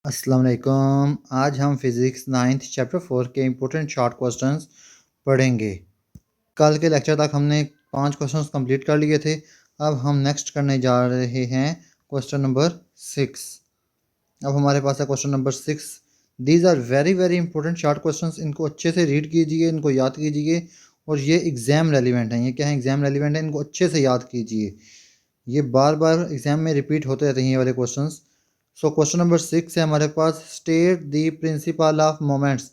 अस्सलाम वालेकुम। आज हम फिज़िक्स 9th चैप्टर 4 के इम्पोर्टेंट शॉर्ट क्वेश्चंस पढ़ेंगे। कल के लेक्चर तक हमने 5 क्वेश्चंस कंप्लीट कर लिए थे। अब हम नेक्स्ट करने जा रहे हैं क्वेश्चन नंबर 6। अब हमारे पास है question number 6। These are very very important short questions. इनको अच्छे से रीड कीजिए, इनको याद कीजिए और ये एग्ज़ाम रेलिवेंट हैं। ये क्या है? एग्ज़ाम रेलिवेंट है, इनको अच्छे से याद कीजिए। ये बार बार एग्ज़ाम में रिपीट होते रहते हैं ये वाले क्वेश्चंस। सो क्वेश्चन नंबर 6 है हमारे पास, state the principle of moments.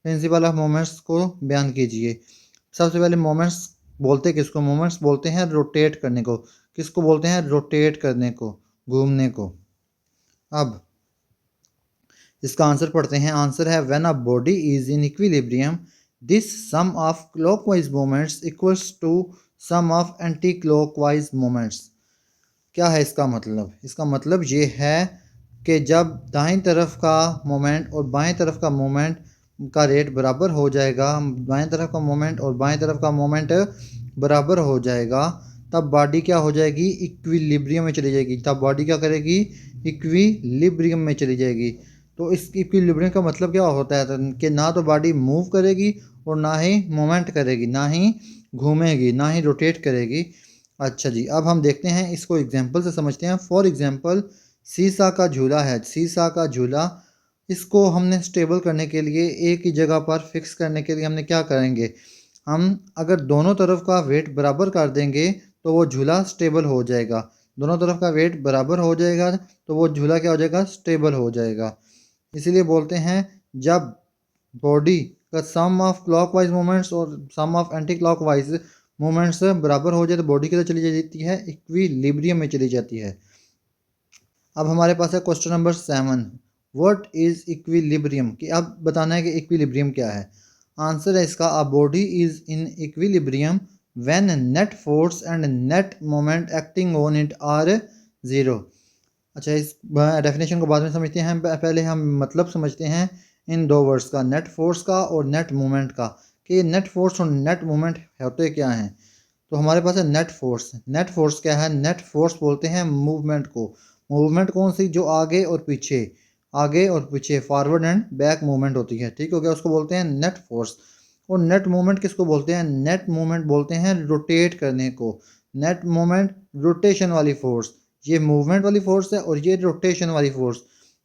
Principle of moments को बयान कीजिए। सबसे पहले मोमेंट्स बोलते किसको? मोमेंट्स बोलते हैं रोटेट करने को। किसको बोलते हैं? रोटेट करने को, घूमने को। अब इसका आंसर पढ़ते हैं। आंसर है when a body is in equilibrium this sum of clockwise moments equals to sum of anti clockwise moments. क्या है इसका मतलब? इसका मतलब ये है कि जब दाईं तरफ का मोमेंट और बाएं तरफ का मोमेंट का रेट बराबर हो जाएगा, बाएं तरफ का मोमेंट और बाएं तरफ का मोमेंट बराबर हो जाएगा, तब बॉडी क्या हो जाएगी? इक्विलिब्रियम में चली जाएगी। तब बॉडी क्या करेगी? इक्विलिब्रियम में चली जाएगी। तो इस इक्विलिब्रियम का मतलब क्या होता है? कि ना तो बॉडी मूव करेगी और ना ही मोमेंट करेगी, ना ही घूमेगी, ना ही रोटेट करेगी। अच्छा जी, अब हम देखते हैं इसको एग्जाम्पल से समझते हैं। फॉर एग्जाम्पल, सीसा का झूला है। सीसा का झूला, इसको हमने स्टेबल करने के लिए, एक ही जगह पर फिक्स करने के लिए हमने क्या करेंगे? हम अगर दोनों तरफ का वेट बराबर कर देंगे तो वो झूला स्टेबल हो जाएगा। दोनों तरफ का वेट बराबर हो जाएगा तो वो झूला क्या हो जाएगा? स्टेबल हो जाएगा। इसीलिए बोलते हैं जब बॉडी का सम ऑफ क्लॉकवाइज मोमेंट्स और सम ऑफ एंटी क्लॉकवाइज मोमेंट्स बराबर हो जाए तो बॉडी किधर चली जाती है? इक्विलिब्रियम में चली जाती है। अब हमारे पास है question number 7। What is equilibrium? कि अब बताना है कि इक्विलिब्रियम क्या है। आंसर है इसका, a body is in equilibrium when net force and net moment acting on it are zero. अच्छा, इस डेफिनेशन को बाद में समझते हैं। पहले हम मतलब समझते हैं इन दो वर्ड्स का, नेट फोर्स का और नेट मोमेंट का, कि नेट फोर्स और नेट मोमेंट होते क्या हैं। तो हमारे पास है नेट फोर्स। नेट फोर्स क्या है? नेट फोर्स बोलते हैं मूवमेंट को। मूवमेंट कौन सी? जो आगे और पीछे, आगे और पीछे, फॉरवर्ड एंड बैक मूवमेंट होती है। ठीक हो गया, उसको बोलते हैं नेट फोर्स। और नेट मूवमेंट किसको बोलते हैं? नेट मूवमेंट बोलते हैं रोटेट करने को। नेट मूवमेंट रोटेशन वाली फोर्स। ये मूवमेंट वाली फोर्स है और ये रोटेशन वाली फोर्स।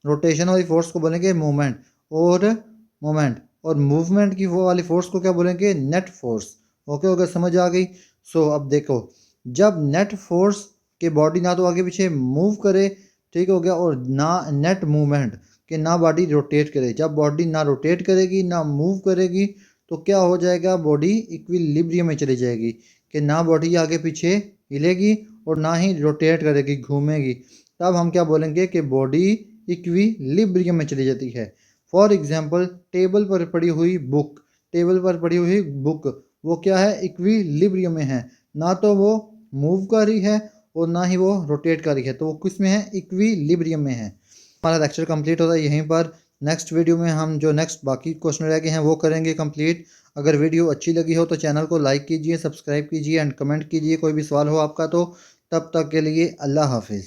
रोटेशन वाली फोर्स को बोलेंगे मूवमेंट, और मोमेंट और मूवमेंट की वो वाली फोर्स को क्या बोलेंगे? Net force. ओके हो गया, समझ आ गई। सो अब देखो, जब नेट फोर्स के बॉडी ना तो आगे पीछे मूव करे, ठीक हो गया, और ना नेट मूवमेंट कि ना बॉडी रोटेट करे। जब बॉडी ना रोटेट करेगी ना मूव करेगी तो क्या हो जाएगा? बॉडी इक्विलिब्रियम में चली जाएगी, कि ना बॉडी आगे पीछे हिलेगी और ना ही रोटेट करेगी, घूमेगी। तब हम क्या बोलेंगे? कि बॉडी इक्विलिब्रियम में चली जाती है। फॉर एग्जाम्पल, टेबल पर पड़ी हुई बुक, टेबल पर पड़ी हुई बुक वो क्या है? इक्विलिब्रियम में है। ना तो वो मूव कर रही है और ना ही वो रोटेट कर रही है, तो वो किस में है? इक्विलिब्रियम में है। हमारा लेक्चर कंप्लीट होता है यहीं पर। नेक्स्ट वीडियो में हम जो नेक्स्ट बाकी क्वेश्चन रह गए हैं वो करेंगे कंप्लीट। अगर वीडियो अच्छी लगी हो तो चैनल को लाइक कीजिए, सब्सक्राइब कीजिए एंड कमेंट कीजिए कोई भी सवाल हो आपका तो। तब तक के लिए अल्लाह हाफिज़।